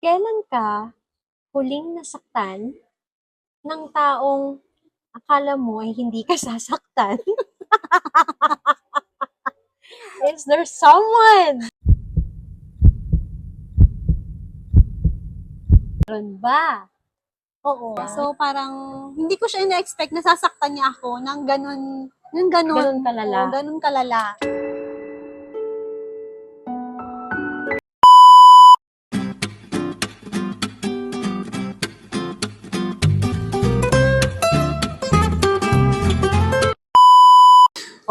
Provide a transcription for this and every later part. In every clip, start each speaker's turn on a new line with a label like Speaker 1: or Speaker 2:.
Speaker 1: Kailan ka huling nasaktan ng taong akala mo ay hindi ka sasaktan? Is there someone? Meron ba?
Speaker 2: Oo. So, parang, hindi ko siya ina-expect na sasaktan niya ako ng ganun,
Speaker 1: Ganun kalala.
Speaker 2: Oo, ganun kalala.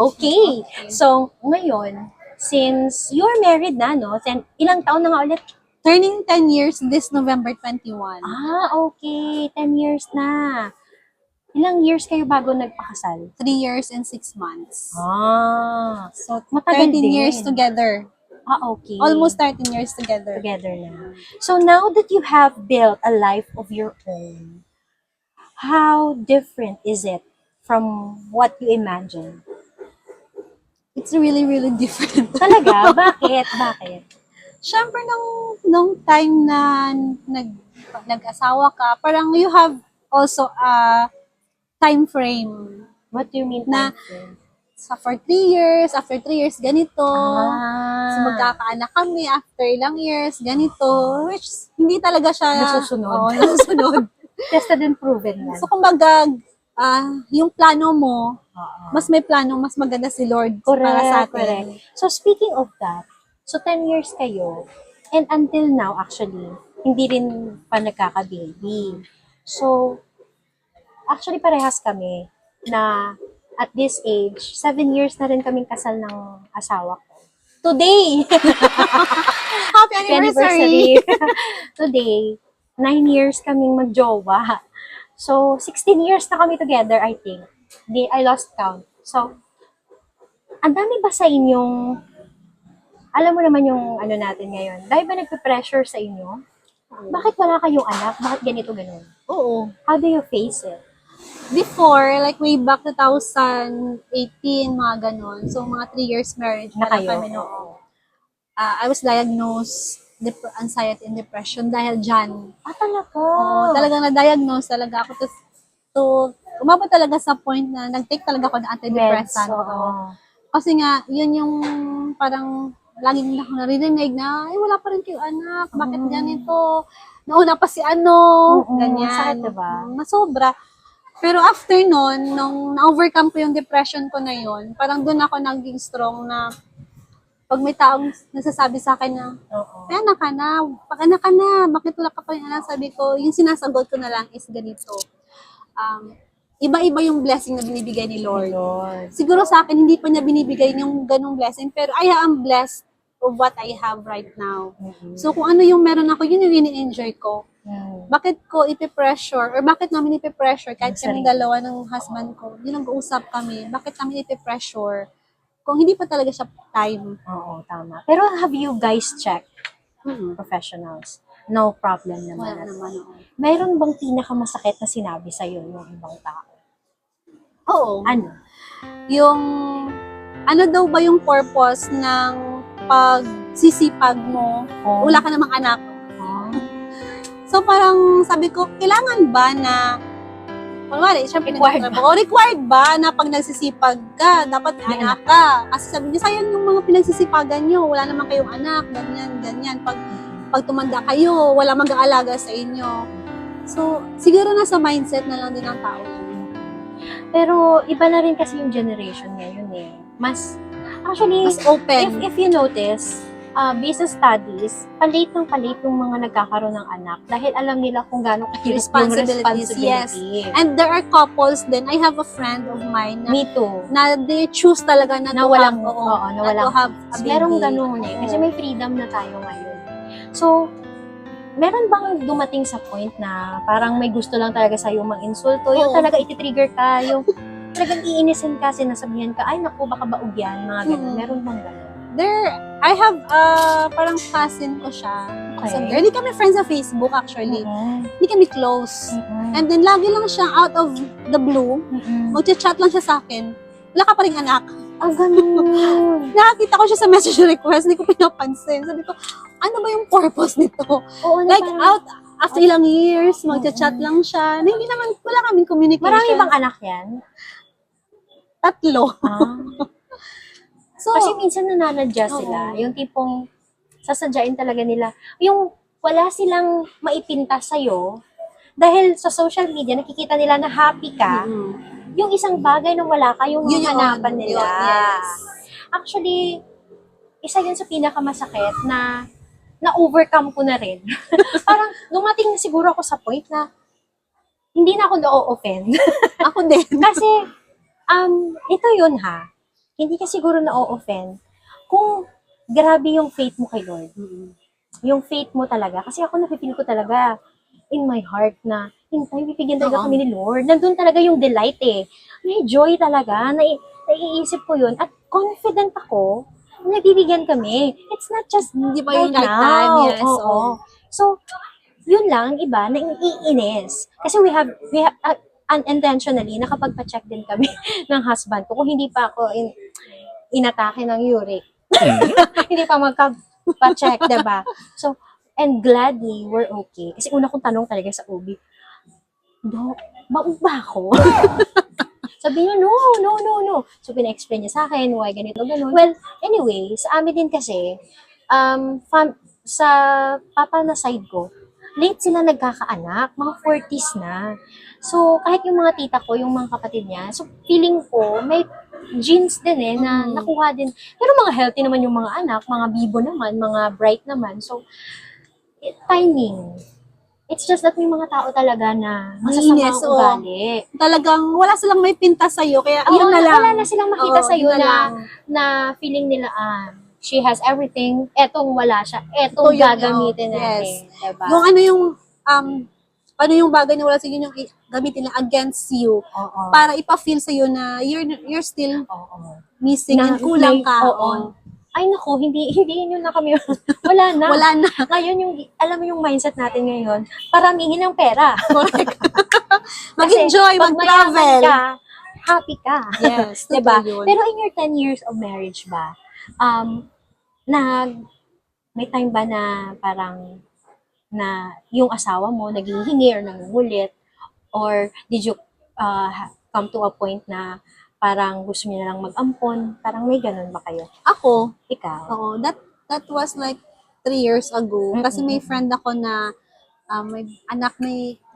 Speaker 1: Okay. So, ngayon, since you're married na, no? Ilang taon na nga ulit?
Speaker 2: Turning 10 years this November 21.
Speaker 1: Okay. 10 years na. Ilang years kayo bago nagpakasal?
Speaker 2: 3 years and 6 months.
Speaker 1: So,
Speaker 2: 13
Speaker 1: matagal din.
Speaker 2: years together.
Speaker 1: Okay.
Speaker 2: Almost 13 years together.
Speaker 1: Together na. So, now that you have built a life of your own, how different is it from what you imagined?
Speaker 2: It's really, really different.
Speaker 1: Talaga? Bakit? Bakit?
Speaker 2: Siyempre, nung time na nag-asawa ka, parang you have also a time frame
Speaker 1: What do you mean?
Speaker 2: Na-
Speaker 1: time frame?
Speaker 2: for 3 years, after 3 years, ganito. So,
Speaker 1: Ah,
Speaker 2: magkakaanak kami after ilang years, ganito. Which, hindi talaga siya...
Speaker 1: Nasusunod.
Speaker 2: Oo, nasusunod.
Speaker 1: tested and proven yan.
Speaker 2: So, kumbaga, yung plano mo,
Speaker 1: Oo.
Speaker 2: mas may plano, mas maganda si Lord
Speaker 1: Correct,
Speaker 2: para sa atin.
Speaker 1: correct. So, speaking of that, so 10 years kayo, and until now, actually, hindi rin pa nagkaka-baby. So, actually, parehas kami na at this age, 7 years na rin kaming kasal ng asawa ko. Today!
Speaker 2: Happy anniversary!
Speaker 1: Today, 9 years kaming magjowa. So, 16 years na kami together, I think. I lost count. So, ang dami ba sa inyong, alam mo naman yung ano natin ngayon, dahil ba nagpe-pressure sa inyo? Bakit wala kayong anak? Bakit ganito, ganun?
Speaker 2: Oo.
Speaker 1: How do you face it?
Speaker 2: Before, like way back 2018, mga ganun. So, mga 3 years marriage
Speaker 1: Na
Speaker 2: pa lang
Speaker 1: kayo?
Speaker 2: kami noon. I was diagnosed anxiety and depression dahil dyan.
Speaker 1: Talaga?
Speaker 2: Oo, talagang na-diagnose talaga ako to umabot talaga sa point na nag-take talaga ako ng antidepressant.
Speaker 1: Meds, oo.
Speaker 2: Kasi nga, yun yung parang laging ako naririnig na, ay, wala pa rin kayo anak, bakit ganito? Nauna pa si ano, ganyan.
Speaker 1: Sakit, diba?
Speaker 2: Masobra. Pero after nun, nung na-overcome ko yung depression ko na yun, parang doon ako naging strong na pag may taong nasasabi sa akin na,
Speaker 1: Oo.
Speaker 2: may anak ka na, pag anak ka na, bakit wala ka pa rin anak? Sabi ko, yung sinasagot ko na lang is ganito. Iba-iba yung blessing na binibigay ni Lord. Siguro sa akin, hindi pa niya binibigay yung ganung blessing, pero I am blessed of what I have right now. So kung ano yung meron ako, yun yung ini-enjoy ko. Bakit ko ipipressure, or bakit namin ipipressure, kahit kami dalawa ng husband ko, yun nag-uusap kami, bakit namin ipipressure, kung hindi pa talaga siya time.
Speaker 1: Oo, tama. Pero have you guys checked professionals? No problem naman.
Speaker 2: Wala naman.
Speaker 1: Mayroon bang pinakamasakit na sinabi sa'yo ng ibang tao?
Speaker 2: Oo.
Speaker 1: Ano?
Speaker 2: Yung, ano daw ba yung purpose ng pagsisipag mo, wala ka namang anak. So parang sabi ko, kailangan ba na, kunwari, syempre, required ba na pag nagsisipag ka, dapat may anak ka? Kasi sabi niya, sayang yung mga pinagsisipagan niyo, wala naman kayong anak, ganyan, ganyan. Pag tumanda kayo, wala mag-aalaga sa inyo. So, siguro nasa mindset na lang din ng tao.
Speaker 1: Pero iba na rin kasi yung generation ngayon eh. Mas
Speaker 2: open.
Speaker 1: If you notice, based on studies, palit yung mga nagkakaroon ng anak dahil alam nila kung gaano yung responsibility.
Speaker 2: Yes. And there are couples then, I have a friend of mine na,
Speaker 1: Me too.
Speaker 2: Na they choose talaga na
Speaker 1: walang
Speaker 2: to have a baby.
Speaker 1: Merong ganun eh. Kasi may freedom na tayo ngayon. So, meron bang dumating sa point na parang may gusto lang talaga sa'yo mang-insulto? Yung talaga iti-trigger ka, yung talagang iinisin ka, sinasabihan ka, ay naku, baka baog yan, mga ganun. Meron bang ganun?
Speaker 2: I have parang cousin ko siya.
Speaker 1: Okay.
Speaker 2: Hindi kami friends sa Facebook actually. Hindi kami close. And then lagi lang siya out of the blue, magchat-chat lang siya sa akin. Wala ka pa rin anak.
Speaker 1: ganun.
Speaker 2: Nakakita ko siya sa message request, hindi ko pinapansin. Sabi ko, ano ba yung purpose nito?
Speaker 1: Oo,
Speaker 2: Like,
Speaker 1: parang,
Speaker 2: after ilang years, magchat-chat lang siya. Na hindi naman, wala kaming communication.
Speaker 1: marami bang anak yan?
Speaker 2: 3.
Speaker 1: Ah.
Speaker 2: So,
Speaker 1: Kasi minsan nananadya sila.
Speaker 2: Oo.
Speaker 1: Yung tipong sasadyain talaga nila. Yung wala silang maipinta sa'yo, dahil sa social media, nakikita nila na happy ka, yung isang bagay na wala ka, yung
Speaker 2: Yun yung
Speaker 1: hanapan
Speaker 2: on,
Speaker 1: nila.
Speaker 2: yun, yes.
Speaker 1: Actually, isa yun sa pinakamasakit na na-overcome ko na rin. Parang dumating na siguro ako sa point na hindi na ako na-offend.
Speaker 2: Ako din.
Speaker 1: Kasi, ito yun ha. Hindi ka siguro na-offend kung grabe yung faith mo kay Lord. Yung faith mo talaga. Kasi ako napipil ko talaga in my heart na hintay, bibigyan talaga
Speaker 2: Oo.
Speaker 1: kami ni Lord. Nandun talaga yung delight eh. May joy talaga. Naiisip ko yun. At confident ako na bibigyan kami. It's not just
Speaker 2: Hindi pa
Speaker 1: right
Speaker 2: yung right
Speaker 1: now.
Speaker 2: time, yes.
Speaker 1: Oo. So, yun lang, iba, naiinis. Kasi we have unintentionally, nakapagpa-check din kami ng husband ko. Kung hindi pa ako inatake ng uric. Hindi pa magka-check, diba? So, and gladly, we're okay. Kasi una kong tanong talaga sa OB, Dok, baog ba ako? Sabi niya, no. So, pina-explain niya sa akin, why ganito, ganun. Well, anyway, sa amin din kasi, sa papa na side ko, late sila nagkakaanak, mga 40s na. So, kahit yung mga tita ko, yung mga kapatid niya, so feeling ko, may genes din na nakuha din. Pero mga healthy naman yung mga anak, mga bibo naman, mga bright naman. So, timing. It's just that may mga tao talaga na masasama
Speaker 2: Inis,
Speaker 1: ang ugali.
Speaker 2: Talagang wala silang may pinta sa'yo, kaya
Speaker 1: Oo,
Speaker 2: yun na lang.
Speaker 1: wala na silang makita
Speaker 2: Oo,
Speaker 1: sa'yo
Speaker 2: yun
Speaker 1: na,
Speaker 2: lang.
Speaker 1: feeling nila, she has everything, etong wala siya, etong
Speaker 2: Ito yung,
Speaker 1: gagamitin
Speaker 2: yes.
Speaker 1: natin. Diba?
Speaker 2: Yung ano yung bagay na wala sa'yo, yung gamitin na against you,
Speaker 1: Oo.
Speaker 2: para ipa-feel sa'yo na you're still
Speaker 1: Oo.
Speaker 2: missing and kulang ka.
Speaker 1: Oo. Ay naku, hindi yun na kami. Wala na.
Speaker 2: Wala na.
Speaker 1: Ngayon yung, alam mo yung mindset natin ngayon, paramihin ng pera.
Speaker 2: Correct.
Speaker 1: Kasi
Speaker 2: Mag-enjoy,
Speaker 1: pag
Speaker 2: mag-travel.
Speaker 1: mayaman ka, happy ka.
Speaker 2: Yes,
Speaker 1: diba?
Speaker 2: totoo yun.
Speaker 1: Pero in your 10 years of marriage ba, may time ba na parang na yung asawa mo naghihingi or nangungulit, or did you come to a point na parang gusto niya na lang mag-ampon? Parang may ganun ba kayo?
Speaker 2: Ako,
Speaker 1: Ikaw?
Speaker 2: oo, that was like 3 years ago. Kasi may friend ako na may anak,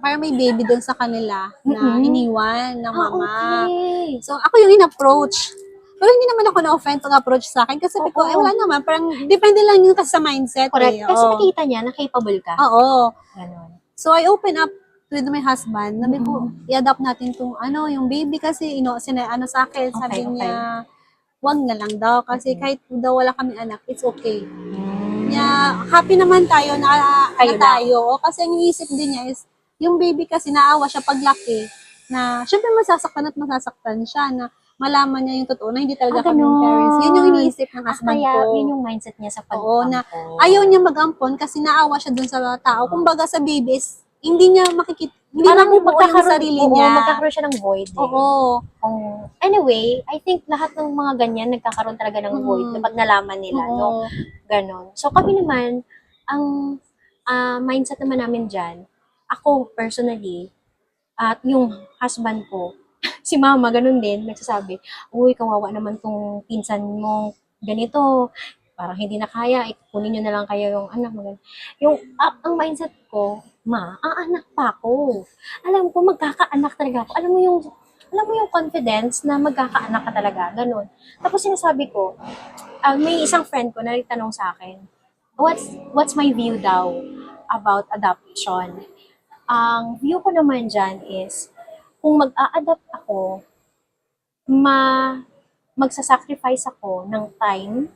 Speaker 2: parang may baby doon sa kanila na iniwan ng mama.
Speaker 1: Okay.
Speaker 2: So, ako yung in-approach. Pero hindi naman ako na-offend pag-approach sa akin. Kasi sabi ko,
Speaker 1: Oo.
Speaker 2: wala naman. Parang, depende lang yun kasi sa mindset.
Speaker 1: Correct.
Speaker 2: Eh.
Speaker 1: Kasi
Speaker 2: Oo.
Speaker 1: nakita niya na capable ka.
Speaker 2: Oo.
Speaker 1: Ganon.
Speaker 2: So, I open up with my husband. Sabi ko, i-adopt natin itong, yung baby kasi, sa akin, sabi
Speaker 1: Okay.
Speaker 2: niya, wag na lang daw. Kasi kahit daw wala kami anak, it's okay. Niya, happy naman tayo na
Speaker 1: Kayo
Speaker 2: tayo. O, kasi ang iniisip din niya is, yung baby kasi naawa siya paglaki, na syempre masasaktan siya, na malaman niya yung totoo na hindi talaga kami
Speaker 1: Ganon.
Speaker 2: parents. Yun yung iniisip ng husband
Speaker 1: Kaya
Speaker 2: ko.
Speaker 1: yun yung mindset niya sa
Speaker 2: Oo, na
Speaker 1: pag-ampon.
Speaker 2: ayaw niya mag-ampon kasi naawa siya dun sa tao. Kumbaga sa babies, hindi niya makikita, hindi
Speaker 1: Parang
Speaker 2: mabubuo yung sarili niya.
Speaker 1: magkakaroon siya ng void.
Speaker 2: Oo.
Speaker 1: Anyway, I think lahat ng mga ganyan nagkakaroon talaga ng void kapag nalaman nila, no?
Speaker 2: Oo.
Speaker 1: Ganon. So kami naman, ang mindset naman namin dyan, ako personally, at yung husband ko, si mama, ganun din, nagsasabi, uy, kawawa naman tong pinsan mo, ganito, parang hindi na kaya, kunin nyo na lang kayo yung anak mo. Yung, ang mindset ko, aanak pa ako. Alam ko, magkakaanak talaga ako. Alam mo yung confidence na magkakaanak ka talaga, ganun. Tapos sinasabi ko, may isang friend ko na nagtanong sa akin, what's my view daw about adoption? Ang view ko naman dyan is, kung mag-a-adapt ako, magsasacrifice ako ng time,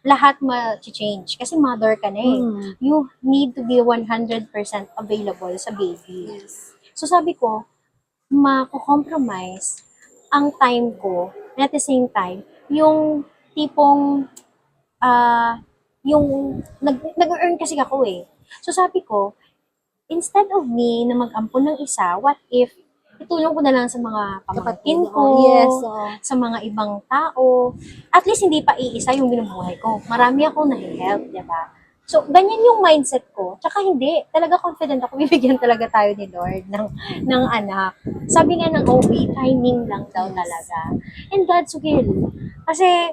Speaker 1: lahat ma-change. Kasi mother ka na eh. You need to be 100% available sa baby.
Speaker 2: Yes.
Speaker 1: So sabi ko, mako-compromise ang time ko, and at the same time, yung tipong, yung nag-earn kasi ako eh. So sabi ko, instead of me na mag-ampon ng isa, what if Tutulong ko na lang sa mga pamangkin ko,
Speaker 2: Yes, oo.
Speaker 1: sa mga ibang tao. At least hindi pa iisa yung binubuhay ko. Marami akong nahi-help, di ba? So, ganyan yung mindset ko. Tsaka hindi, talaga confident ako, bibigyan talaga tayo ni Lord ng anak. Sabi nga ng OB, timing lang daw talaga. And God's will. Kasi,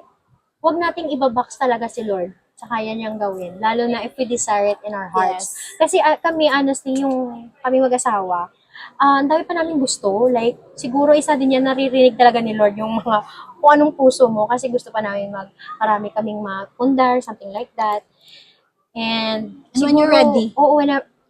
Speaker 1: wag nating ibabox talaga si Lord sa kaya niyang gawin. Lalo na if we desire it in our hearts.
Speaker 2: Yes.
Speaker 1: Kasi kami, honestly, yung kami mag-asawa, ang dami pa namin gusto. Like, siguro isa din yan, naririnig talaga ni Lord yung mga kung anong puso mo. Kasi gusto pa namin marami kaming mapundar, something like that. And
Speaker 2: When you're ready.
Speaker 1: Oo,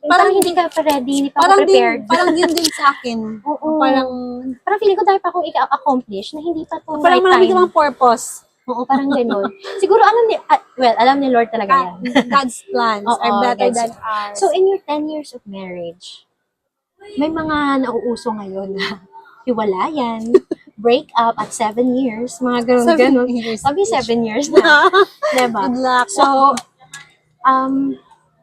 Speaker 1: parang hindi ka pa ready, hindi pa ako prepared.
Speaker 2: Parang yun din sa akin.
Speaker 1: Oo.
Speaker 2: Parang
Speaker 1: feeling ko dahil pa akong i-accomplish na hindi pa to
Speaker 2: parang
Speaker 1: right
Speaker 2: marami
Speaker 1: time.
Speaker 2: ka bang purpose.
Speaker 1: Oo, parang gano'n. Siguro alam ni Lord talaga yan.
Speaker 2: God's plans
Speaker 1: Oo,
Speaker 2: are better
Speaker 1: God's-
Speaker 2: than ours.
Speaker 1: So, in your 10 years of marriage, may mga nauuso ngayon na hiwalayan, break up at 7 years, mga gano'n. Sabi 7 years na. Diba?
Speaker 2: Good luck.
Speaker 1: So,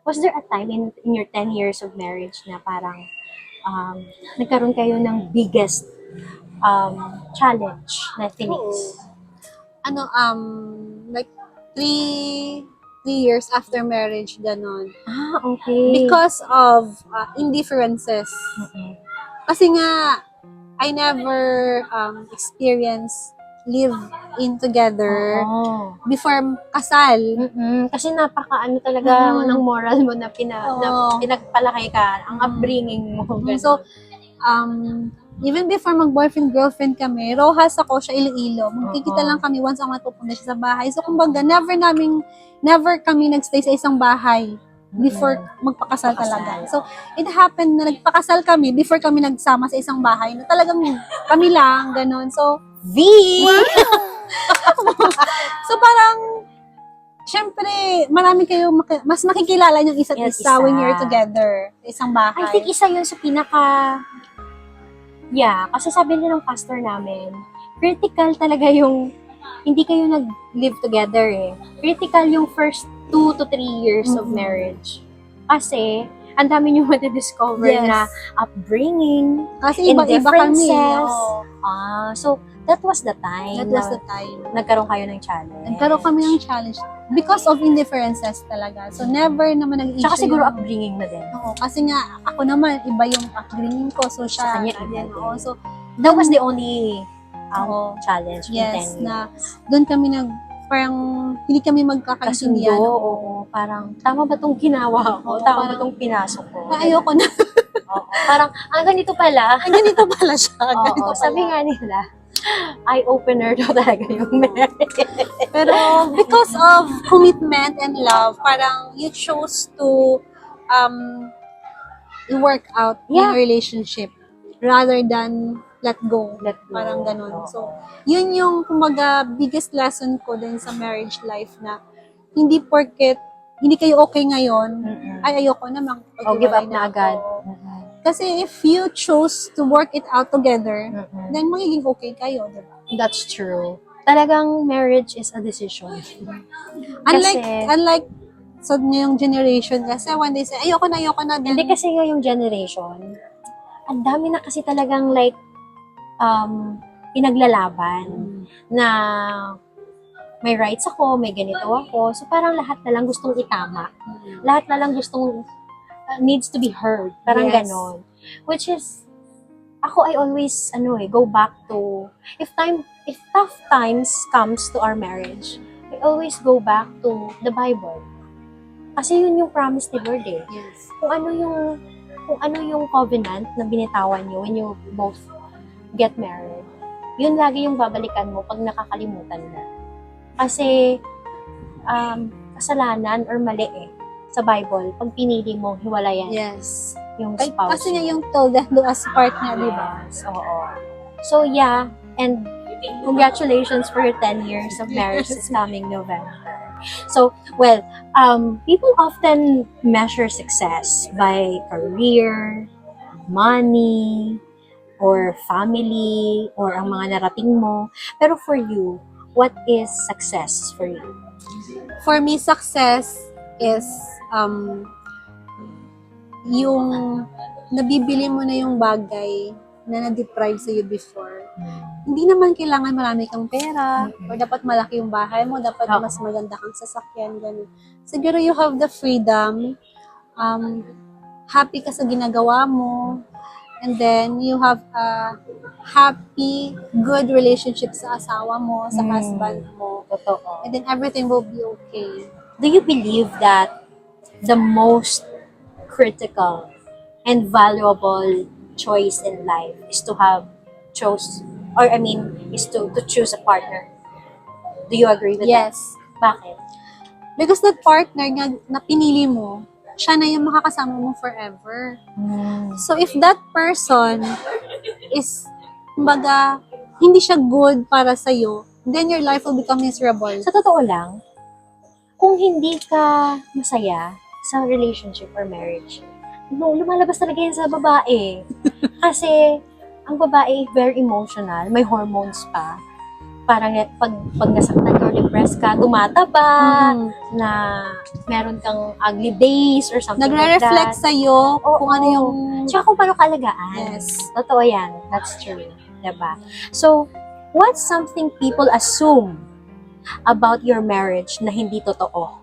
Speaker 1: was there a time in your 10 years of marriage na parang nagkaroon kayo ng biggest challenge na things?
Speaker 2: Like 3 years after marriage, ganon.
Speaker 1: Okay.
Speaker 2: Because of indifferences.
Speaker 1: Mm-mm.
Speaker 2: Kasi nga, I never experienced live in together
Speaker 1: Oo.
Speaker 2: before kasal.
Speaker 1: Mm-mm. Kasi napaka talaga
Speaker 2: Mm.
Speaker 1: ng moral mo na, na
Speaker 2: Oo.
Speaker 1: pinagpalaki ka, ang upbringing mo. Ganun.
Speaker 2: So, even before mag-boyfriend-girlfriend kami, Rojas ako, siya Iloilo. Magkikita
Speaker 1: Oo.
Speaker 2: lang kami once ang matupunta siya sa bahay. So, kumbaga, never kami nagstay sa isang bahay before magpakasal talaga. So, it happened na nagpakasal kami before kami nagsama sa isang bahay na talagang kami lang, ganun. So, so parang, syempre, marami kayo, mas makikilala yung isa't
Speaker 1: Yes,
Speaker 2: isa when
Speaker 1: isa.
Speaker 2: you're together sa isang bahay.
Speaker 1: I think isa yun sa kasi sabi niya ng pastor namin, critical talaga yung, hindi kayo nag-live together eh. Critical yung first 2 to 3 years of
Speaker 2: Mhm.
Speaker 1: marriage. Kasi, ang dami nyo mati-discover
Speaker 2: Yes.
Speaker 1: na upbringing,
Speaker 2: Kasi iba-iba kami.
Speaker 1: indifferences.
Speaker 2: Oo.
Speaker 1: So, that was the time
Speaker 2: That was the time.
Speaker 1: nagkaroon kayo ng challenge.
Speaker 2: Nagkaroon kami ng challenge because of indifferences talaga. So, never naman nag-issue.
Speaker 1: Tsaka siguro
Speaker 2: yung-
Speaker 1: upbringing na din.
Speaker 2: Oo, kasi nga, ako naman, iba yung upbringing ko. So,
Speaker 1: Sa
Speaker 2: siya,
Speaker 1: kanya, iba
Speaker 2: yan,
Speaker 1: din.
Speaker 2: oo. So,
Speaker 1: That was the only
Speaker 2: Oo.
Speaker 1: challenge in
Speaker 2: yes,
Speaker 1: 10
Speaker 2: na
Speaker 1: years.
Speaker 2: doon kami parang, hindi kami
Speaker 1: Kasundo,
Speaker 2: magkakaintindihan.
Speaker 1: oo. Parang, tama ba itong ginawa ko?
Speaker 2: Oo,
Speaker 1: Tama ba
Speaker 2: parang-
Speaker 1: itong pinasok ko?
Speaker 2: Ayoko na.
Speaker 1: Oo. Parang, ganito pala.
Speaker 2: Ganito pala siya.
Speaker 1: Oo,
Speaker 2: Ganito pala.
Speaker 1: sabi nga nila, eye-opener daw talaga yung marriage.
Speaker 2: Pero because of commitment and love, parang you chose to work out
Speaker 1: Yeah.
Speaker 2: in a relationship rather than let go.
Speaker 1: Let go.
Speaker 2: Parang ganun.
Speaker 1: Oo.
Speaker 2: So, yun yung kumaga biggest lesson ko din sa marriage life na hindi porket hindi kayo okay ngayon,
Speaker 1: Mm-mm.
Speaker 2: ay ayoko na
Speaker 1: O, give up
Speaker 2: magpag-iwalay
Speaker 1: na agad.
Speaker 2: ako. Kasi if you chose to work it out together,
Speaker 1: Mm-mm.
Speaker 2: then magiging okay kayo, diba?
Speaker 1: That's true. Talagang marriage is a decision.
Speaker 2: Unlike sa ngayong generation kasi when they say, ayoko na, then,
Speaker 1: Hindi kasi ngayong generation, ang dami na kasi talagang like, pinaglalaban na may rights ako, may ganito ako. So parang lahat na lang gustong itama. Lahat na lang gustong needs to be heard. Parang
Speaker 2: Yes.
Speaker 1: ganon. Which is, ako I always, go back to, if tough times comes to our marriage, I always go back to the Bible. Kasi yun yung promise ni Lord eh.
Speaker 2: yes.
Speaker 1: Kung ano yung covenant na binitawan niyo when you both get married, yun lagi yung babalikan mo pag nakakalimutan na. Kasi, kasalanan or mali sa Bible, pag pinili mo, hiwalayan
Speaker 2: Yes.
Speaker 1: yung spouse.
Speaker 2: Kasi nga yung told that do us part niya, di ba?
Speaker 1: Yes, oo. So, yeah, and congratulations for your 10 years of marriage this coming November. So, well, people often measure success by career, money, or family, or ang mga narating mo. Pero for you, what is success for you?
Speaker 2: For me, success is yung nabibili mo na yung bagay na na-deprive sa'yo before. Hindi naman kailangan marami kang pera or dapat malaki yung bahay mo, dapat
Speaker 1: Oo.
Speaker 2: mas maganda kang sasakyan, ganun. Siguro you have the freedom, happy ka sa ginagawa mo, and then you have a happy, good relationship sa asawa mo, sa husband mo,
Speaker 1: Totoo.
Speaker 2: and then everything will be okay.
Speaker 1: Do you believe that the most critical and valuable choice in life is to choose a partner? Do you agree with that?
Speaker 2: Yes.
Speaker 1: Bakit?
Speaker 2: Because that partner na pinili mo, siya na yung makakasama mo forever. So if that person is, kumbaga, hindi siya good para sa'yo, then your life will become miserable.
Speaker 1: Sa totoo lang, kung hindi ka masaya sa relationship or marriage, lumalabas talaga yan sa babae. Kasi, ang babae very emotional, may hormones pa. Parang pag nasaktan ka or depressed ka, tumataba, na meron kang ugly days or something
Speaker 2: Nagre-reflect
Speaker 1: like that.
Speaker 2: sa'yo kung ano yung...
Speaker 1: Tsaka kung paano kalagaan.
Speaker 2: Yes.
Speaker 1: Totoo yan. That's true. Diba? So, what's something people assume about your marriage na hindi totoo?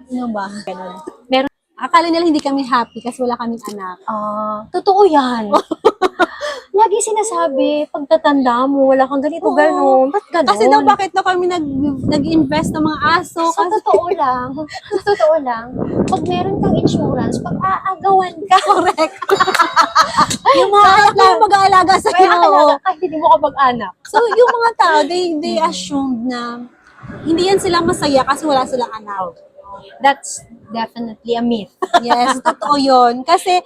Speaker 2: Ano ba?
Speaker 1: Ganun.
Speaker 2: Akala nila hindi kami happy kasi wala kaming anak.
Speaker 1: Totoo yan. Lagi sinasabi, pagtatanda mo, wala kang ganito,
Speaker 2: Oo.
Speaker 1: gano'n. Ba't gano'n?
Speaker 2: Kasi daw bakit daw kami nag-invest ng mga aso?
Speaker 1: Sa totoo lang, pag meron kang insurance, pag aagawan ka,
Speaker 2: Correct. Yung mga anak lang mag-aalaga sa
Speaker 1: kaya
Speaker 2: iyo.
Speaker 1: kahit hindi mo ka mag-anak.
Speaker 2: So, yung mga tao, they assumed na hindi yan sila masaya kasi wala silang anak.
Speaker 1: That's definitely a myth.
Speaker 2: Yes, totoo yun. Kasi,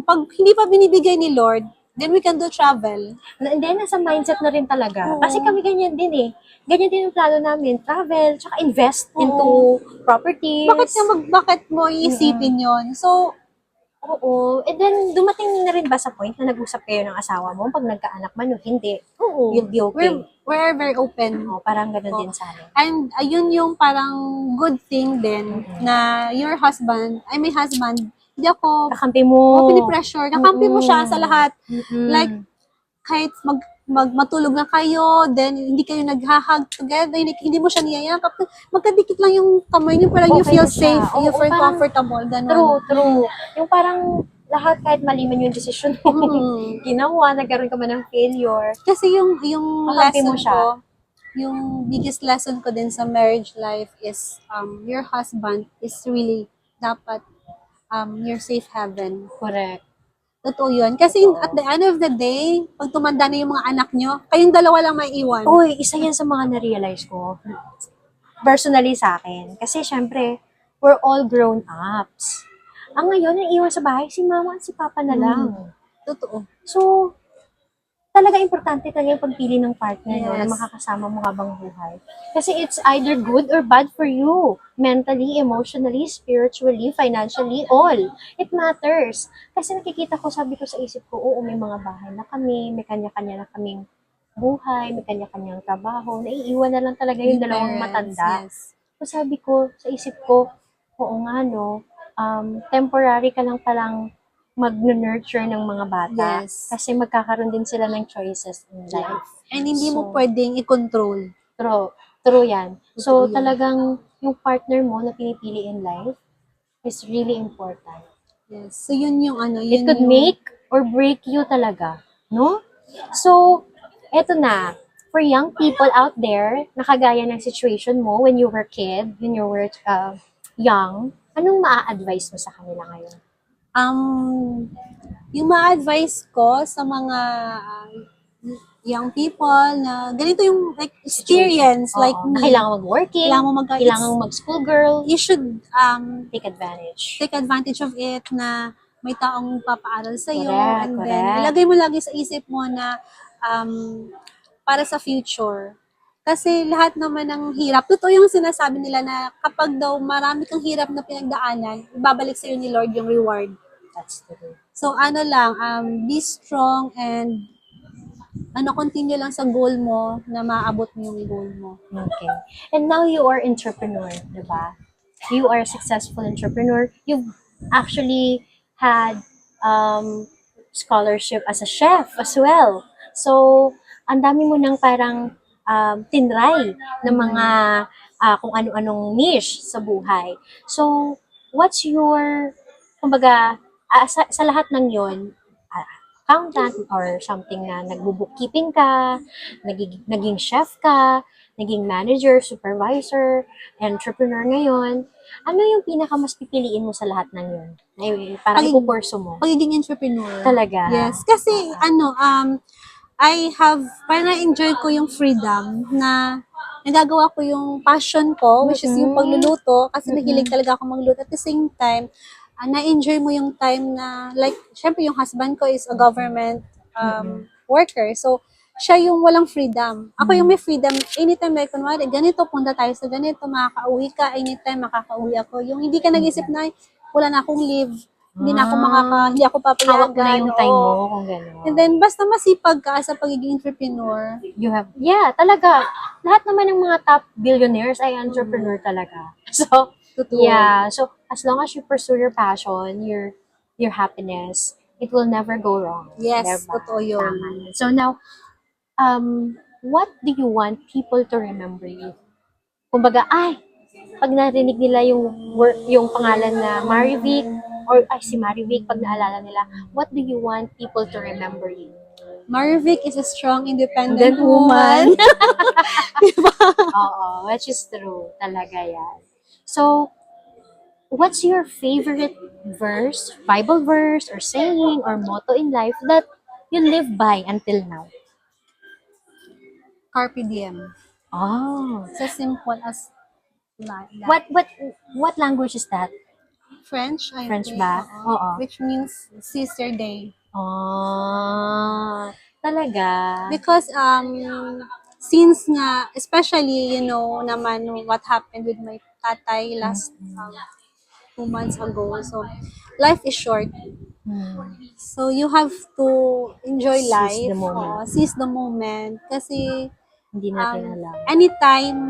Speaker 2: pag hindi pa binibigay ni Lord, then we can do travel.
Speaker 1: And then, nasa mindset na rin talaga.
Speaker 2: Oo.
Speaker 1: Kasi kami ganyan din eh. Ganyan din yung plano namin. Travel, tsaka invest
Speaker 2: Oo.
Speaker 1: into properties.
Speaker 2: Bakit mo iisipin yon? So,
Speaker 1: Oo. And then, dumating na rin ba sa point na nag-usap kayo ng asawa mo pag nagkaanak man o hindi?
Speaker 2: oo.
Speaker 1: You'll be okay.
Speaker 2: We're very open.
Speaker 1: Parang ganun
Speaker 2: Oo.
Speaker 1: din sa amin.
Speaker 2: And ayun yung parang good thing din na your husband, my husband, hindi ako
Speaker 1: Kakampi mo.
Speaker 2: pinipressure. Kakampi mo siya sa lahat.
Speaker 1: Mm-mm.
Speaker 2: Like, kahit matulog na kayo, then hindi kayo naghahag together, hindi mo siya niyayakap. Magkadikit lang yung kamay niyo, parang you
Speaker 1: Okay
Speaker 2: feel
Speaker 1: na siya.
Speaker 2: safe, you
Speaker 1: Oo,
Speaker 2: feel
Speaker 1: parang-
Speaker 2: comfortable. Ganun.
Speaker 1: True. Yung parang lahat kahit mali man yung decision mo,
Speaker 2: Mm.
Speaker 1: ginawa, nagkaroon ka man ng failure.
Speaker 2: Kasi yung
Speaker 1: Kakampi mo
Speaker 2: lesson
Speaker 1: siya.
Speaker 2: ko, yung biggest lesson ko din sa marriage life is your husband is really dapat your safe haven.
Speaker 1: Correct.
Speaker 2: Totoo yun. Kasi
Speaker 1: Totoo.
Speaker 2: at the end of the day, pag tumanda na yung mga anak nyo, kayong dalawa lang may iwan.
Speaker 1: Uy, isa yan sa mga na-realize ko. Personally sa akin. Kasi syempre, we're all grown-ups. Ang ngayon, ang iwan sa bahay, si mama at si papa na lang.
Speaker 2: Totoo.
Speaker 1: So, talaga importante talaga yung pagpili ng partner no, na
Speaker 2: Yes.
Speaker 1: makakasama mo habang buhay. Kasi it's either good or bad for you. Mentally, emotionally, spiritually, financially, all. It matters. Kasi nakikita ko, sabi ko sa isip ko, oo, may mga bahay na kami, may kanya-kanya na kaming buhay, may kanya-kanyang trabaho. Naiiwan na lang talaga yung dalawang
Speaker 2: Parents,
Speaker 1: matanda.
Speaker 2: Yes.
Speaker 1: So sabi ko, sa isip ko, oo nga no, temporary ka lang palang mag-nurture ng mga bata.
Speaker 2: Yes.
Speaker 1: Kasi magkakaroon din sila ng choices in life.
Speaker 2: And hindi mo
Speaker 1: So,
Speaker 2: pwedeng i-control.
Speaker 1: True yan. So,
Speaker 2: Totoo yan.
Speaker 1: talagang yung partner mo na pinipili in life is really important.
Speaker 2: Yes. So, yun yung
Speaker 1: It could make or break you talaga. No? So, eto na. For young people out there, nakagaya ng situation mo when you were when you were young, anong maa-advise mo sa kanila ngayon?
Speaker 2: Yung ma-advise ko sa mga young people na ganito yung like experience, like
Speaker 1: Oo, na
Speaker 2: me,
Speaker 1: kailangan mag-working,
Speaker 2: kailangan mo
Speaker 1: kailangan mag-school girl,
Speaker 2: you should
Speaker 1: take advantage.
Speaker 2: take advantage of it na may taong papaaral sa iyo,
Speaker 1: Correct,
Speaker 2: and then
Speaker 1: correct.
Speaker 2: ilagay mo lagi sa isip mo na para sa future. Kasi lahat naman ng hirap, totoo yung sinasabi nila na kapag daw marami kang hirap na pinagdaanan, ibabalik sa iyo ni Lord yung reward.
Speaker 1: That's true.
Speaker 2: So be strong and continue lang sa goal mo na maabot mo yung goal mo.
Speaker 1: Okay. And now you are entrepreneur, di ba? You are a successful entrepreneur. You've actually had scholarship as a chef as well. So, ang dami mo nang parang tinry ng mga kung ano-anong niche sa buhay. So, what's your, kumbaga, sa lahat ng yon, accountant or something na nagbo-bookkeeping ka, naging chef ka, naging manager, supervisor, entrepreneur ngayon, ano yung pinaka mas pipiliin mo sa lahat ng yun? Ay, parang ipupurso mo.
Speaker 2: Pagiging entrepreneur.
Speaker 1: Talaga?
Speaker 2: Yes. Kasi, parang na-enjoy ko yung freedom na nagagawa ko yung passion ko, which is yung pagluluto, kasi nahilig talaga ako magluto. At the same time, na-enjoy mo yung time na, like, syempre yung husband ko is a government worker. So, siya yung walang freedom. Ako yung may freedom. Anytime, like, kunwari, ganito, punta tayo sa ganito, makaka-uwi ka, anytime, makaka-uwi ako. Yung hindi ka nag-isip na, wala na akong leave, hindi na ako hindi ako papayagan.
Speaker 1: Hawak na yung time mo kung gano'n.
Speaker 2: And then, basta masipag ka sa pagiging entrepreneur.
Speaker 1: Yeah, talaga. Lahat naman ng mga top billionaires ay entrepreneur talaga. So,
Speaker 2: Totoo.
Speaker 1: yeah. So, as long as you pursue your passion, your happiness, it will never go wrong.
Speaker 2: Yes,
Speaker 1: Diba?
Speaker 2: totoo yun.
Speaker 1: Tama yun. So now, what do you want people to remember you? Kumbaga, pag narinig nila yung pangalan na Marivic, or si Marivic, pag naalala nila, what do you want people to remember you?
Speaker 2: Marivic is a strong, independent woman.
Speaker 1: Oo, which is true. Talaga yan. So, what's your favorite verse, Bible verse, or saying, or motto in life that you live by until now?
Speaker 2: Carpe diem.
Speaker 1: Oh.
Speaker 2: It's as simple as that.
Speaker 1: What language is that?
Speaker 2: French, I
Speaker 1: French
Speaker 2: think.
Speaker 1: ba? Oo.
Speaker 2: Which means sister day.
Speaker 1: Oh, talaga.
Speaker 2: Because since nga, especially, naman what happened with my tatay last 2 months ago. So, life is short. So, you have to enjoy
Speaker 1: Seize
Speaker 2: life.
Speaker 1: the moment.
Speaker 2: Seize the moment. Kasi,
Speaker 1: Hindi natin alam.
Speaker 2: anytime,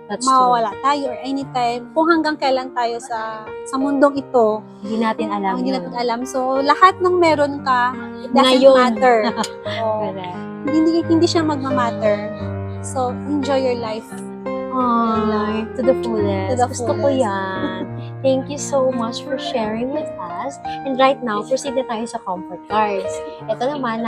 Speaker 1: That's
Speaker 2: mawawala tayo, or anytime, kung hanggang kailan tayo sa mundong ito,
Speaker 1: true. Hindi natin alam
Speaker 2: hindi
Speaker 1: yun.
Speaker 2: natin alam. So, lahat ng meron ka, it doesn't
Speaker 1: Ngayon.
Speaker 2: matter.
Speaker 1: Correct.
Speaker 2: Hindi siya magmamatter. So, enjoy your life.
Speaker 1: Ay, to the fullest.
Speaker 2: To the
Speaker 1: Gusto ko
Speaker 2: fullest.
Speaker 1: yan. Thank you so much for sharing with us. And right now, proceed na tayo sa comfort cards. Ito naman,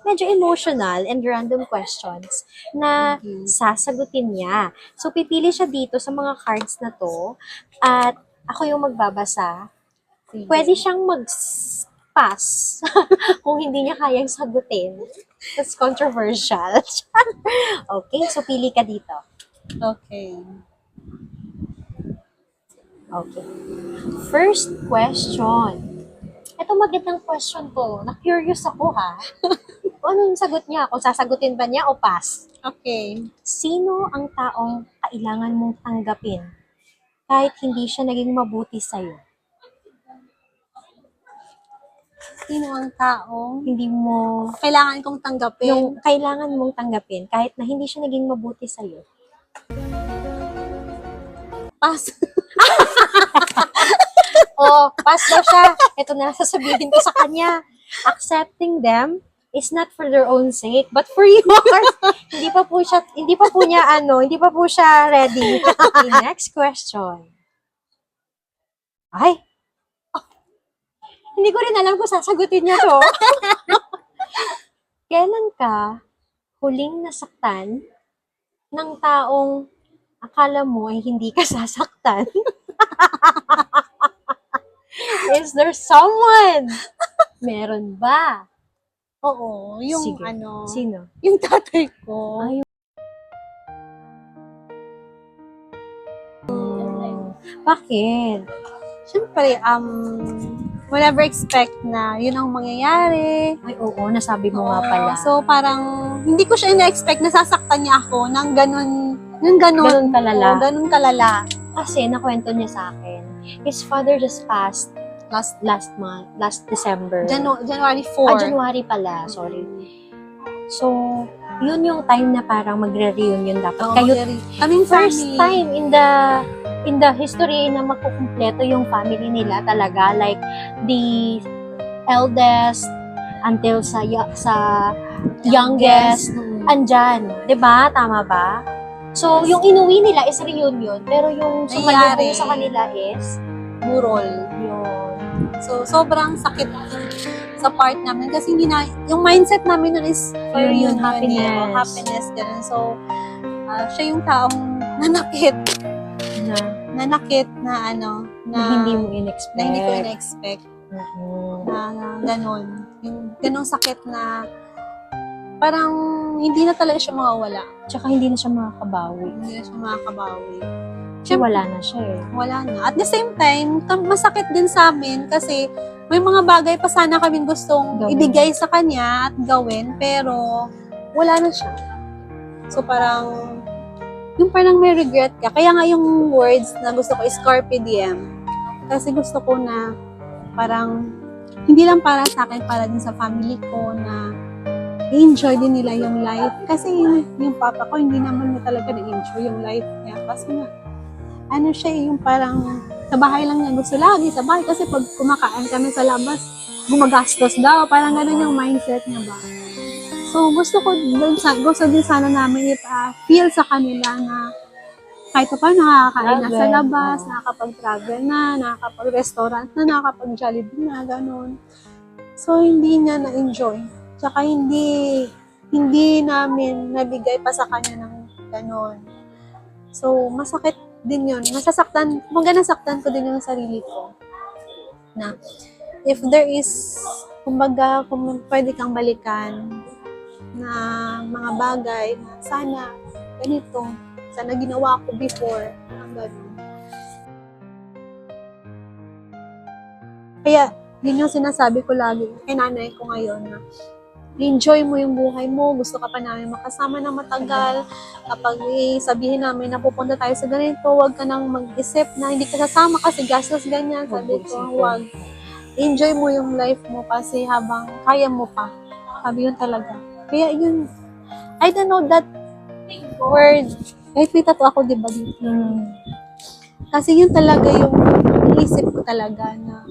Speaker 1: medyo emotional and random questions na sasagutin niya. So, pipili siya dito sa mga cards na to at ako yung magbabasa. Pwede siyang mag-pass kung hindi niya kayang sagutin. That's controversial. Okay, so pili ka dito.
Speaker 2: Okay.
Speaker 1: Okay. First question. Ito magandang question to. Na-curious ako ha. Ano yung sagot niya? Kung sasagutin ba niya o pass?
Speaker 2: Okay.
Speaker 1: Sino ang taong kailangan mong tanggapin kahit hindi siya naging mabuti sa'yo?
Speaker 2: Sino ang taong
Speaker 1: Hindi mo,
Speaker 2: kailangan kong tanggapin?
Speaker 1: yung kailangan mong tanggapin kahit na hindi siya naging mabuti sa'yo.
Speaker 2: Pass.
Speaker 1: Pass daw siya. Ito na sasabihin ko sa kanya. Accepting them is not for their own sake, but for yours. hindi pa po siya ready. Okay, next question. Ay! Hindi ko rin alam kung sasagutin niya to. Kailan ka huling nasaktan ng taong akala mo ay hindi ka sasaktan? Is there someone? Meron ba?
Speaker 2: Oo. Yung
Speaker 1: Sige. Sino?
Speaker 2: yung tatay ko.
Speaker 1: Ay, bakit?
Speaker 2: Siyempre, we never expect na yun ang mangyayari.
Speaker 1: Ay, oo, nasabi mo nga pala.
Speaker 2: So, parang, hindi ko siya ina-expect na sasaktan niya ako ng ganun
Speaker 1: Ganun kalala.
Speaker 2: Oo, ganun kalala.
Speaker 1: Kasi nakwento niya sa akin, his father just passed last December.
Speaker 2: January 4.
Speaker 1: January pala, sorry. So, yun yung time na parang magre-reunion dapat.
Speaker 2: Oo,
Speaker 1: Kayo,
Speaker 2: kaming
Speaker 1: first
Speaker 2: family.
Speaker 1: time in the history na magkukumpleto yung family nila talaga. Like, the eldest until sa youngest, andyan. 'Di ba? Tama ba? So, yung inuwi nila is reunion, pero yung sumalubong
Speaker 2: Nangyari.
Speaker 1: sa kanila is
Speaker 2: burol.
Speaker 1: yun.
Speaker 2: So, sobrang sakit sa part namin kasi hindi na, yung mindset namin nun is for
Speaker 1: Yun,
Speaker 2: reunion,
Speaker 1: happiness.
Speaker 2: happiness, ganun. So, siya yung taong nanakit na ano,
Speaker 1: Na hindi mo in-expect.
Speaker 2: na hindi ko in-expect
Speaker 1: Mhm.
Speaker 2: na ganun. Yung ganung sakit na parang hindi na talaga siya mawawala.
Speaker 1: Tsaka hindi na siya makakabawi.
Speaker 2: Hindi na siya makakabawi.
Speaker 1: Kasi wala na siya eh.
Speaker 2: Wala na. At the same time, masakit din sa amin kasi may mga bagay pa sana kaming gustong
Speaker 1: Gawin.
Speaker 2: ibigay sa kanya at gawin, pero wala na siya. So parang, yung parang may regret ka. Kaya nga yung words na gusto ko is carpe diem. Kasi gusto ko na parang, hindi lang para sa akin, para din sa family ko na i-enjoy din nila yung life. Kasi yung papa ko, hindi naman niya talaga na-enjoy yung life niya. Kasi nga, ano siya yung parang sa bahay lang niya gusto lagi sa bahay. Kasi pag kumakain kami sa labas, gumagastos daw. Parang ganun yung mindset niya ba. So, gusto din sana namin feel sa kanila na kahit pa nakakain na sa
Speaker 1: Travel,
Speaker 2: labas,
Speaker 1: oo.
Speaker 2: nakakapag-travel na, nakakapag-restaurant na, nakakapag-Jollibee na, ganun. So, hindi niya na-enjoy. Tsaka hindi namin nabigay pa sa kanya ng ganun. So, masakit din yun. Nasasaktan ko din yung sarili ko. Na, if there is, kumbaga, kung pwede kang balikan na mga bagay na sana ganito, sana ginawa ko before, ang ganun. Kaya, yun yung sinasabi ko lagi kay nanay ko ngayon na enjoy mo yung buhay mo, gusto ka pa namin makasama ng matagal, kapag sabihin namin na pupunta tayo sa ganito, huwag ka nang mag-isip na hindi ka sasama kasi gastos ganyan, sabi ko, huwag. Enjoy mo yung life mo kasi habang kaya mo pa. Sabi yun talaga. Kaya yun, I don't know that word, kahit may tattoo ako diba dito. Kasi yun talaga yung iniisip ko talaga na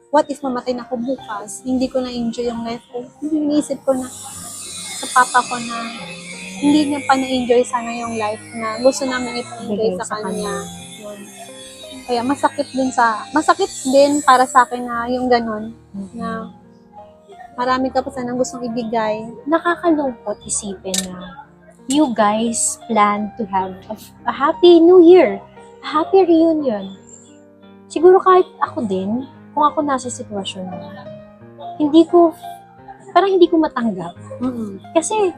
Speaker 2: what if mamatay na ako bukas, hindi ko na-enjoy yung life ko. Iniisip ko na sa papa ko na hindi niya pa na-enjoy sana yung life na gusto namin ipa-enjoy sa kanya. Yun. Kaya masakit din para sa akin na yung ganun, na marami ka pa sanang gustong ibigay.
Speaker 1: Nakakalungkot isipin na you guys plan to have a happy new year, a happy reunion. Siguro kahit ako din, kung ako nasa sitwasyon mo, parang hindi ko matanggap. Kasi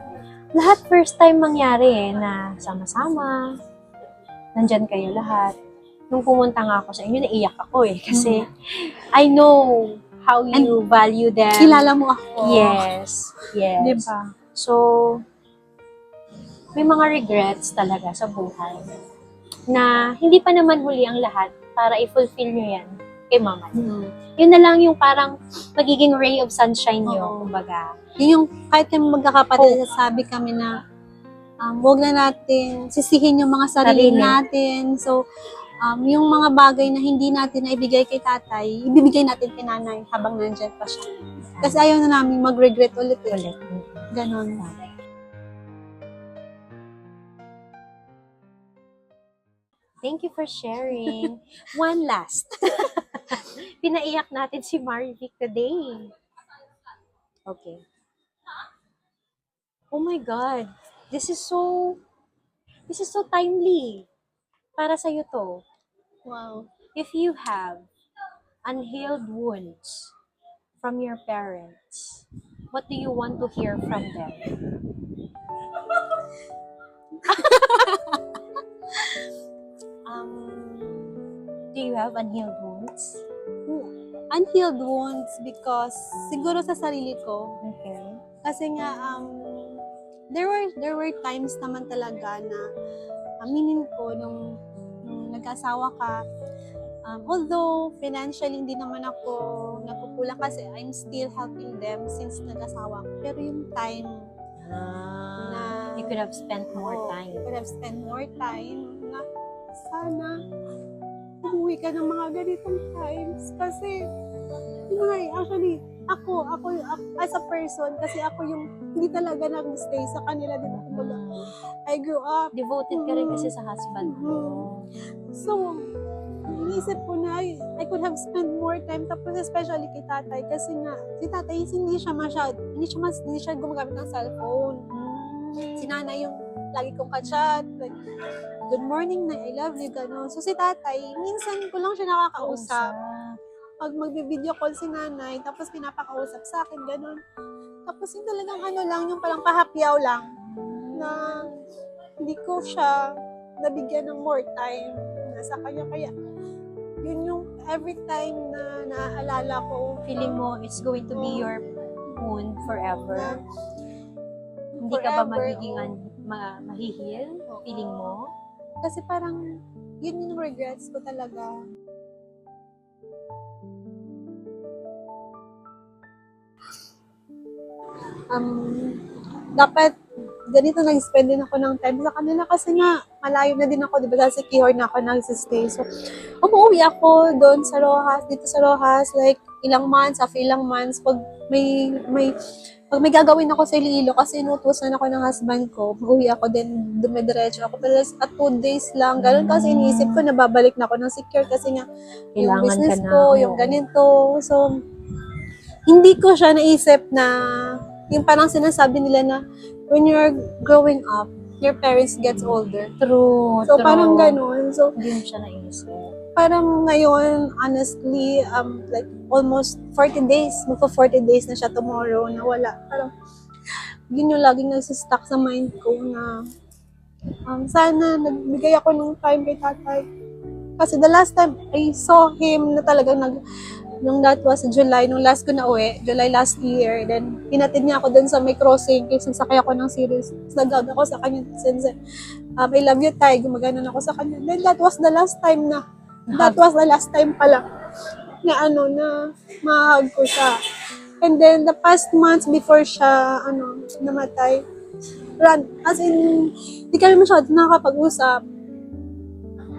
Speaker 1: lahat first time mangyari na sama-sama, nandyan kayo lahat. Nung pumunta nga ako sa inyo, naiyak ako kasi I know how you value them.
Speaker 2: Kilala mo ako.
Speaker 1: Yes.
Speaker 2: Diba?
Speaker 1: So, may mga regrets talaga sa buhay na hindi pa naman huli ang lahat para i-fulfill nyo yan kay mama. Yun na lang yung parang magiging ray of sunshine nyo, kumbaga.
Speaker 2: Yun yung, kahit kami magkakapatid, sabi kami na huwag na natin sisihin yung mga sarili natin. So, yung mga bagay na hindi natin naibigay kay tatay, ibibigay natin kay nanay habang nandyan pa siya. Kasi ayaw na namin mag-regret ulit. Ganon.
Speaker 1: Thank you for sharing. One last. Pinaiyak natin si Marivic today. Okay. Oh my God. This is so timely. Para sa'yo to.
Speaker 2: Wow.
Speaker 1: If you have unhealed wounds from your parents, what do you want to hear from them? Do you have unhealed wounds?
Speaker 2: Unhealed wounds because siguro sa sarili ko.
Speaker 1: Okay.
Speaker 2: Kasi nga, there were times naman talaga na aminin ko nung nag-asawa ka. Although financially hindi naman ako nagkukulang kasi I'm still helping them since nag-asawa ko. Pero yung time na
Speaker 1: You could have spent more time.
Speaker 2: You could have spent more time na sana umuwi ka ng mga ganitong times kasi actually ako as a person, kasi ako yung hindi talaga nag-stay sa kanila, di ba? Kumbaga, I grew up.
Speaker 1: Devoted ka rin kasi sa husband mo.
Speaker 2: So, iniisip ko na I could have spent more time, tapos especially kay tatay, kasi nga, si tatay hindi siya gumagamit ng cellphone. Si nanay yung lagi kong ka-chat, like, good morning na, I love you, gano'n. So si tatay, minsan ko lang siya nakakausap. Pag magbi-video call si nanay, tapos pinapakausap sa akin, gano'n. Tapos yung talagang ano lang, yung parang pahapyaw lang, na hindi ko siya nabigyan ng more time sa kanya. Kaya, yun yung every time na naaalala ko,
Speaker 1: Feeling mo it's going to be your wound forever? Hindi ka ba
Speaker 2: forever,
Speaker 1: magiging mahihil? Feeling mo?
Speaker 2: kasi parang, yun yung regrets ko talaga. Dapat ganito nag-spend din ako ng time sa kanila, kasi nga malayo na din ako, di ba, sa Kihor na ako nagsistay. So, umuwi ako doon sa Rojas, dito sa Rojas, like ilang months, after ilang months, pag may gagawin ako sa Iloilo, kasi inutusan ako ng husband ko, uuwi ako din, dumidiretso ako, pero at 2 days lang, ganun, kasi iniisip ko na babalik na ako ng secure, kasi nga, yung
Speaker 1: Kailangan
Speaker 2: business
Speaker 1: ka na,
Speaker 2: ko,
Speaker 1: oo.
Speaker 2: yung ganito, so, hindi ko siya naisip na, yung parang sinasabi nila na, when you're growing up, your parents gets older.
Speaker 1: True.
Speaker 2: So, parang ganun. So,
Speaker 1: Hindi mo siya naisip.
Speaker 2: parang ngayon, honestly, like, almost 40 days, magpa 40 days na siya tomorrow, na wala. Parang, yun yung laging nagsistuck sa mind ko na, sana nagbigay ako ng time kay tatay. Kasi the last time I saw him na talagang nung that was July, nung last ko na uwi, July last year, then hinatid niya ako dun sa may crossing, kasi sakay ako ng series, nagag ako sa kanya, since I love you, tay, gumaganon ako sa kanya. Then that was the last time pala na na mahag ko siya. And then the past months before siya namatay, as in, di kami masyado nakakapag-usap.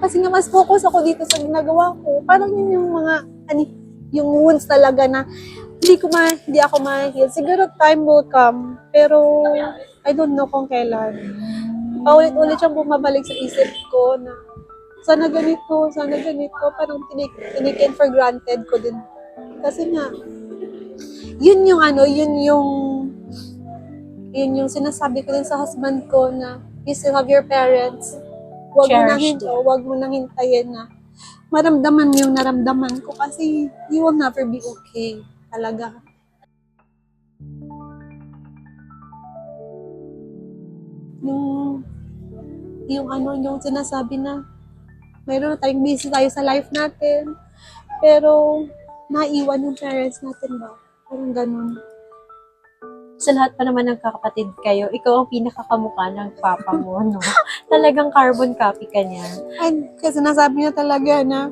Speaker 2: Kasi nga mas focus ako dito sa ginagawa ko. Parang yun yung mga, yung wounds talaga na hindi ako ma-heal. Siguro time will come, pero I don't know kung kailan. Paulit-ulit siyang bumabalik sa isip ko na sana ganito, parang tinikin for granted ko din. Kasi nga, yun yung sinasabi ko din sa husband ko na you still have your parents. Huwag mo nang hintayin na maramdaman mo yung naramdaman ko, kasi you will never be okay. Talaga. Yung sinasabi na mayroon na tayong busy tayo sa life natin, pero naiwan yung parents natin ba? Parang ganun.
Speaker 1: Sa lahat pa naman ng kakapatid kayo, ikaw ang pinakakamukha ng papa mo, no? Talagang carbon copy ka niya.
Speaker 2: And kasi nasabi niya talaga na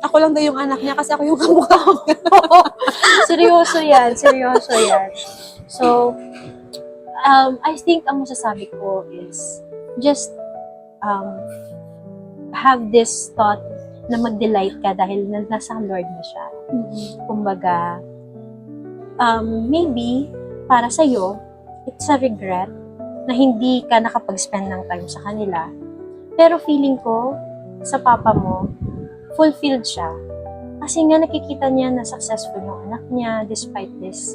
Speaker 2: ako lang daw yung anak niya kasi ako yung kamukha ko.
Speaker 1: Seryoso yan. So, I think ang masasabi ko is just have this thought na mag-delight ka dahil nasa Lord na siya. Kumbaga, maybe, para sa'yo, it's a regret na hindi ka nakapag-spend ng time sa kanila. Pero feeling ko, sa papa mo, fulfilled siya. Kasi nga nakikita niya na successful yung anak niya despite this.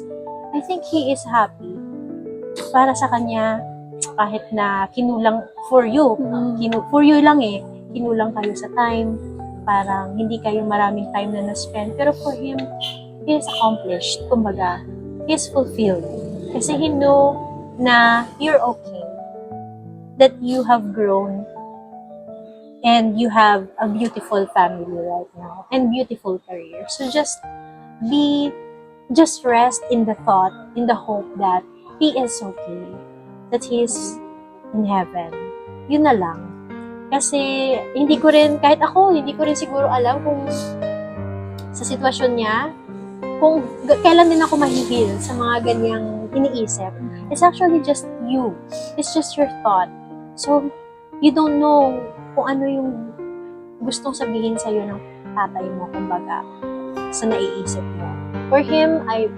Speaker 1: I think he is happy. Para sa kanya, kahit na kinulang for you, for you lang kinulang kayo sa time, parang hindi kayo maraming time na na-spend. Pero for him, he is accomplished. Kumbaga, he is fulfilled. Kasi he know na you're okay. That you have grown and you have a beautiful family right now and beautiful career. So just rest in the thought, in the hope that he is okay. That he is in heaven. Yun na lang. Kasi kahit ako, hindi ko rin siguro alam kung sa sitwasyon niya, kung kailan din ako mahihil sa mga ganyang iniisip. It's actually just you. It's just your thought. So, you don't know kung ano yung gustong sabihin sa'yo ng tatay mo, kumbaga, sa naiisip mo. for him, I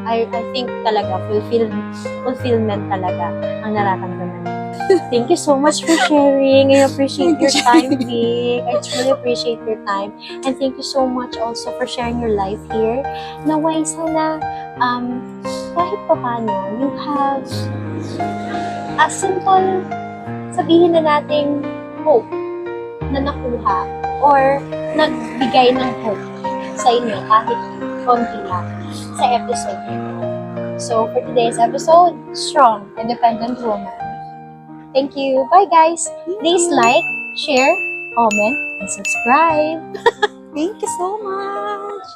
Speaker 1: think talaga, fulfillment talaga ang nararamdaman niya. Thank you so much for sharing. I appreciate your time, Vic. I truly appreciate your time. And thank you so much also for sharing your life here. Naway, sana, kahit pa paano, you have a simple, sabihin na nating hope na nakuha or nagbigay ng hope sa inyo kahit konti lang sa episode nito. So, for today's episode, Strong, Independent Woman. Thank you. Bye, guys. Please like, share, comment, and subscribe.
Speaker 2: Thank you so much.